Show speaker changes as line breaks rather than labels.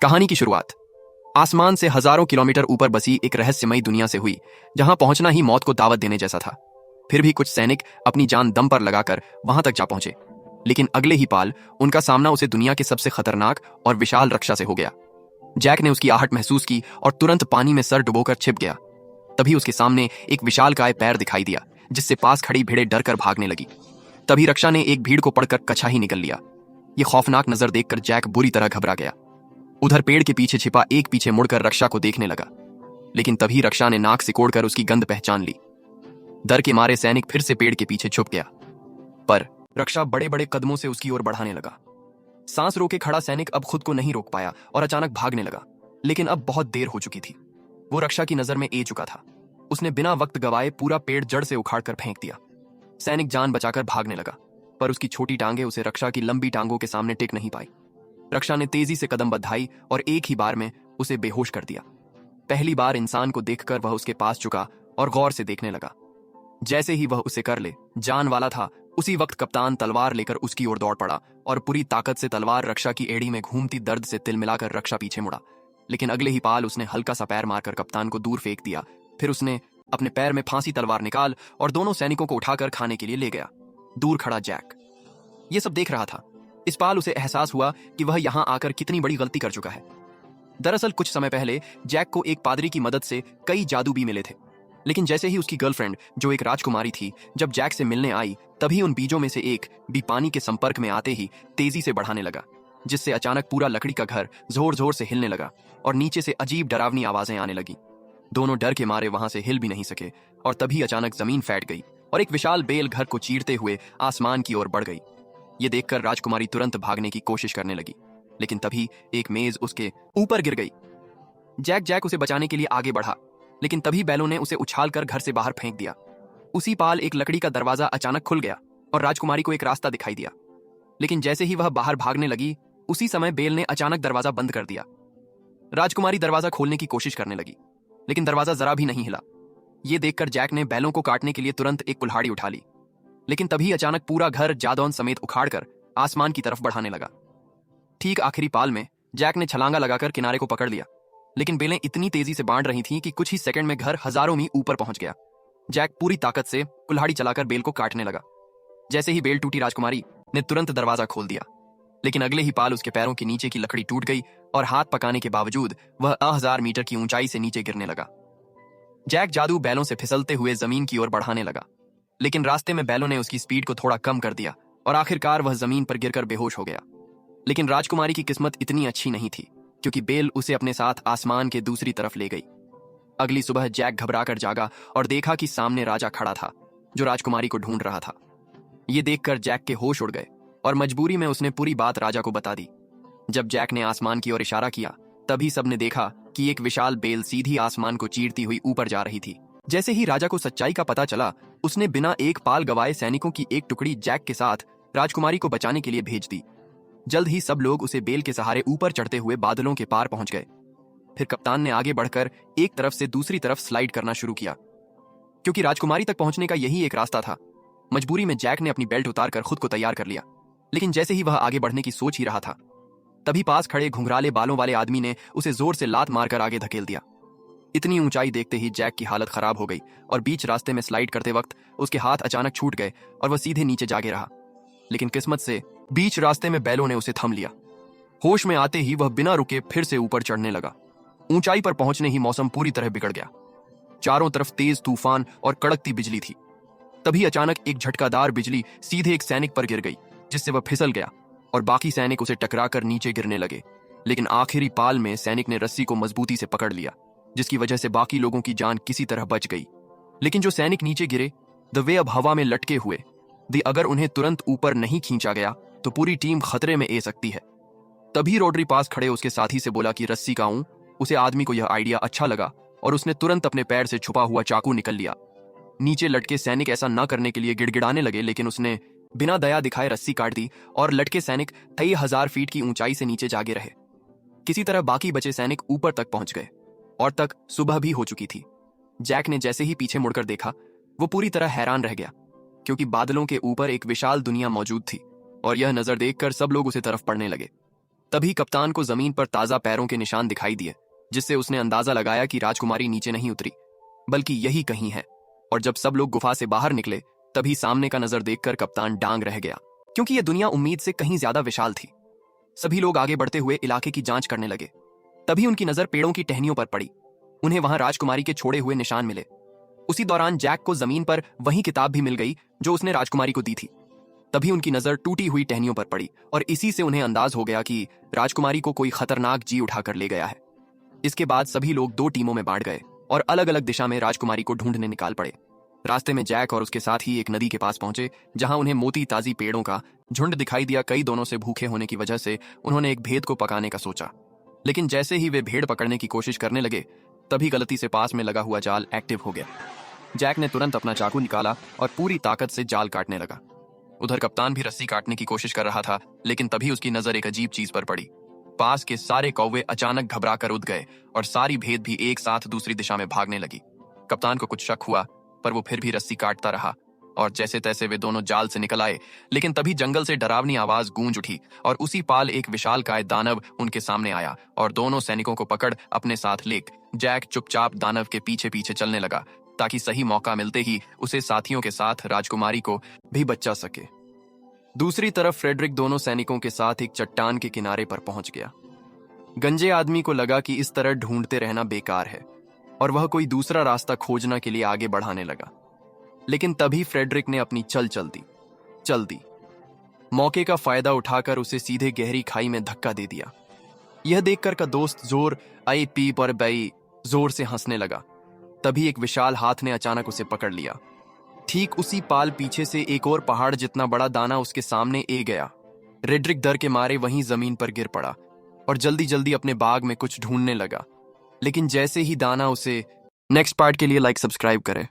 कहानी की शुरुआत आसमान से हजारों किलोमीटर ऊपर बसी एक रहस्यमयी दुनिया से हुई, जहां पहुंचना ही मौत को दावत देने जैसा था। फिर भी कुछ सैनिक अपनी जान दम पर लगाकर वहां तक जा पहुंचे, लेकिन अगले ही पाल उनका सामना उसे दुनिया के सबसे खतरनाक और विशाल रक्षा से हो गया। जैक ने उसकी आहट महसूस की और तुरंत पानी में सर डुबोकर छिप गया। तभी उसके सामने एक विशालकाय पैर दिखाई दिया, जिससे पास खड़ी भेड़ें डरकर भागने लगी। तभी रक्षा ने एक भीड़ को पड़कर कछा ही निकल लिया। ये खौफनाक नजर देखकर जैक बुरी तरह घबरा गया। उधर पेड़ के पीछे छिपा एक पीछे मुड़कर रक्षा को देखने लगा, लेकिन तभी रक्षा ने नाक सिकोड़कर उसकी गंध पहचान ली। डर के मारे सैनिक फिर से पेड़ के पीछे छुप गया, पर रक्षा बड़े बड़े कदमों से उसकी ओर बढ़ाने लगा। सांस रोके खड़ा सैनिक अब खुद को नहीं रोक पाया और अचानक भागने लगा, लेकिन अब बहुत देर हो चुकी थी। वो रक्षा की नजर में ए चुका था। उसने बिना वक्त गवाए पूरा पेड़ जड़ से उखाड़कर फेंक दिया। सैनिक जान बचाकर भागने लगा, पर उसकी छोटी टांगे उसे रक्षा की लंबी टांगों के सामने टिक नहीं पाई। रक्षा ने तेजी से कदम बढ़ाई और एक ही बार में उसे बेहोश कर दिया। पहली बार इंसान को देखकर वह उसके पास झुका और गौर से देखने लगा। जैसे ही वह उसे कर ले जान वाला था, उसी वक्त कप्तान तलवार लेकर उसकी ओर दौड़ पड़ा और पूरी ताकत से तलवार रक्षा की एड़ी में घूमती दर्द से तिल मिलाकर रक्षा पीछे मुड़ा। लेकिन अगले ही पाल उसने हल्का सा पैर मारकर कप्तान को दूर फेंक दिया। फिर उसने अपने पैर में फांसी तलवार निकाल और दोनों सैनिकों को उठाकर खाने के लिए ले गया। दूर खड़ा जैक ये सब देख रहा था। इस पाल उसे एहसास हुआ कि वह यहां आकर कितनी बड़ी गलती कर चुका है। दरअसल कुछ समय पहले जैक को एक पादरी की मदद से कई जादू भी मिले थे, लेकिन जैसे ही उसकी गर्लफ्रेंड, जो एक राजकुमारी थी, जब जैक से मिलने आई, तभी उन बीजों में से एक भी पानी के संपर्क में आते ही तेजी से बढ़ाने लगा, जिससे अचानक पूरा लकड़ी का घर जोर जोर से हिलने लगा और नीचे से अजीब डरावनी आवाजें आने लगी। दोनों डर के मारे वहां से हिल भी नहीं सके और तभी अचानक जमीन फैट गई और एक विशाल बेल घर को चीरते हुए आसमान की ओर बढ़ गई। ये देखकर राजकुमारी तुरंत भागने की कोशिश करने लगी, लेकिन तभी एक मेज उसके ऊपर गिर गई। जैक उसे बचाने के लिए आगे बढ़ा, लेकिन तभी बैलों ने उसे उछालकर घर से बाहर फेंक दिया। उसी पाल एक लकड़ी का दरवाजा अचानक खुल गया और राजकुमारी को एक रास्ता दिखाई दिया। लेकिन जैसे ही वह बाहर भागने लगी, उसी समय बेल ने अचानक दरवाजा बंद कर दिया। राजकुमारी दरवाजा खोलने की कोशिश करने लगी, लेकिन दरवाजा जरा भी नहीं हिला। ये देखकर जैक ने बैलों को काटने के लिए तुरंत एक कुल्हाड़ी उठा ली, लेकिन तभी अचानक पूरा घर जादौन समेत उखाड़कर आसमान की तरफ बढ़ाने लगा। ठीक आखिरी पाल में जैक ने छलांगा लगाकर किनारे को पकड़ लिया, लेकिन बेलें इतनी तेजी से बांट रही थीं कि कुछ ही सेकंड में घर हजारों मील ऊपर पहुंच गया। जैक पूरी ताकत से कुल्हाड़ी चलाकर बेल को काटने लगा। जैसे ही बेल टूटी, राजकुमारी ने तुरंत दरवाजा खोल दिया, लेकिन अगले ही पाल उसके पैरों के नीचे की लकड़ी टूट गई और हाथ पकाने के बावजूद वह 1000 मीटर की ऊंचाई से नीचे गिरने लगा। जैक जादू बैलों से फिसलते हुए जमीन की ओर बढ़ाने लगा, लेकिन रास्ते में बैलों ने उसकी स्पीड को थोड़ा कम कर दिया और आखिरकार वह जमीन पर गिरकर बेहोश हो गया। लेकिन राजकुमारी की किस्मत इतनी अच्छी नहीं थी, क्योंकि बेल उसे अपने साथ आसमान के दूसरी तरफ ले गई। अगली सुबह जैक घबराकर जागा और देखा कि सामने राजा खड़ा था, जो राजकुमारी को ढूंढ रहा था। ये देखकर जैक के होश उड़ गए और मजबूरी में उसने पूरी बात राजा को बता दी। जब जैक ने आसमान की ओर इशारा किया, तभी सबने देखा कि एक विशाल बेल सीधी आसमान को चीरती हुई ऊपर जा रही थी। जैसे ही राजा को सच्चाई का पता चला, उसने बिना एक पाल गवाए सैनिकों की एक टुकड़ी जैक के साथ राजकुमारी को बचाने के लिए भेज दी। जल्द ही सब लोग उसे बेल के सहारे ऊपर चढ़ते हुए बादलों के पार पहुंच गए। फिर कप्तान ने आगे बढ़कर एक तरफ से दूसरी तरफ स्लाइड करना शुरू किया, क्योंकि राजकुमारी तक पहुंचने का यही एक रास्ता था। मजबूरी में जैक ने अपनी बेल्ट उतारकर खुद को तैयार कर लिया, लेकिन जैसे ही वह आगे बढ़ने की सोच ही रहा था, तभी पास खड़े घुंघराले बालों वाले आदमी ने उसे जोर से लात मारकर आगे धकेल दिया। इतनी ऊंचाई देखते ही जैक की हालत खराब हो गई और बीच रास्ते में स्लाइड करते वक्त उसके हाथ अचानक छूट गए और वह सीधे नीचे जागे रहा। लेकिन किस्मत से बीच रास्ते में बैलों ने उसे थम लिया। होश में आते ही वह बिना रुके फिर से ऊपर चढ़ने लगा। ऊंचाई पर पहुंचने ही मौसम पूरी तरह बिगड़ गया। चारों तरफ तेज तूफान और कड़कती बिजली थी। तभी अचानक एक झटकादार बिजली सीधे एक सैनिक पर गिर गई, जिससे वह फिसल गया और बाकी सैनिक उसे टकराकर नीचे गिरने लगे। लेकिन आखिरी पाल में सैनिक ने रस्सी को मजबूती से पकड़ लिया, जिसकी वजह से बाकी लोगों की जान किसी तरह बच गई। लेकिन जो सैनिक नीचे गिरे, वे अब हवा में लटके हुए। अगर उन्हें तुरंत ऊपर नहीं खींचा गया तो पूरी टीम खतरे में आ सकती है। तभी रोड्री पास खड़े उसके साथी से बोला कि रस्सी काऊं। उसे आदमी को यह आइडिया अच्छा लगा और उसने तुरंत अपने पैर से छुपा हुआ चाकू निकल लिया। नीचे लटके सैनिक ऐसा न करने के लिए गिड़गिड़ाने लगे, लेकिन उसने बिना दया दिखाए रस्सी काट दी और लटके सैनिक 23,000 फीट की ऊंचाई से नीचे जागे रहे। किसी तरह बाकी बचे सैनिक ऊपर तक पहुंच गए और तक सुबह भी हो चुकी थी। जैक ने जैसे ही पीछे मुड़कर देखा, वो पूरी तरह हैरान रह गया, क्योंकि बादलों के ऊपर एक विशाल दुनिया मौजूद थी और यह नजर देखकर सब लोग उसे तरफ पड़ने लगे। तभी कप्तान को जमीन पर ताजा पैरों के निशान दिखाई दिए, जिससे उसने अंदाजा लगाया कि राजकुमारी नीचे नहीं उतरी बल्कि यही कहीं है। और जब सब लोग गुफा से बाहर निकले तभी सामने का नजर देखकर कप्तान डांग रह गया, क्योंकि यह दुनिया उम्मीद से कहीं ज्यादा विशाल थी। सभी लोग आगे बढ़ते हुए इलाके की जांच करने लगे। तभी उनकी नजर पेड़ों की टहनियों पर पड़ी। उन्हें वहां राजकुमारी के छोड़े हुए निशान मिले। उसी दौरान जैक को जमीन पर वही किताब भी मिल गई जो उसने राजकुमारी को दी थी। तभी उनकी नजर टूटी हुई टहनियों पर पड़ी और इसी से उन्हें अंदाज हो गया कि राजकुमारी को कोई खतरनाक जी उठाकर ले गया है। इसके बाद सभी लोग दो टीमों में बांट गए और अलग अलग दिशा में राजकुमारी को ढूंढने निकाल पड़े। रास्ते में जैक और उसके साथ ही एक नदी के पास पहुंचे, जहां उन्हें मोती ताजी पेड़ों का झुंड दिखाई दिया। कई दोनों से भूखे होने की वजह से उन्होंने एक भेद को पकाने का सोचा, लेकिन जैसे ही वे भेड़ पकड़ने की कोशिश करने लगे तभी गलती से पास में लगा हुआ जाल एक्टिव हो गया। जैक ने तुरंत अपना चाकू निकाला और पूरी ताकत से जाल काटने लगा। उधर कप्तान भी रस्सी काटने की कोशिश कर रहा था, लेकिन तभी उसकी नजर एक अजीब चीज पर पड़ी। पास के सारे कौवे अचानक घबराकर उठ गए और सारी भेद भी एक साथ दूसरी दिशा में भागने लगी। कप्तान को कुछ शक हुआ, पर वो फिर भी रस्सी काटता रहा और जैसे तैसे वे दोनों जाल से निकल आए। लेकिन तभी जंगल से डरावनी आवाज गूंज उठी और उसी पाल एक विशालकाय दानव उनके सामने आया और दोनों सैनिकों को पकड़ अपने साथ ले जैक चुपचाप दानव के पीछे पीछे चलने लगा, ताकि सही मौका मिलते ही उसे साथियों के साथ राजकुमारी को भी बचा सके। दूसरी तरफ फ्रेडरिक दोनों सैनिकों के साथ एक चट्टान के किनारे पर पहुंच गया। गंजे आदमी को लगा कि इस तरह ढूंढते रहना बेकार है और वह कोई दूसरा रास्ता खोजना के लिए आगे बढ़ाने लगा। लेकिन तभी फ्रेडरिक ने अपनी चल दी मौके का फायदा उठाकर उसे सीधे गहरी खाई में धक्का दे दिया। यह देखकर का दोस्त जोर आई पी पर बई जोर से हंसने लगा। तभी एक विशाल हाथ ने अचानक उसे पकड़ लिया। ठीक उसी पाल पीछे से एक और पहाड़ जितना बड़ा दाना उसके सामने ए गया। रेड्रिक डर के मारे वहीं जमीन पर गिर पड़ा और जल्दी जल्दी अपने बाग में कुछ ढूंढने लगा। लेकिन जैसे ही दाना उसे नेक्स्ट पार्ट के लिए लाइक सब्सक्राइब करें।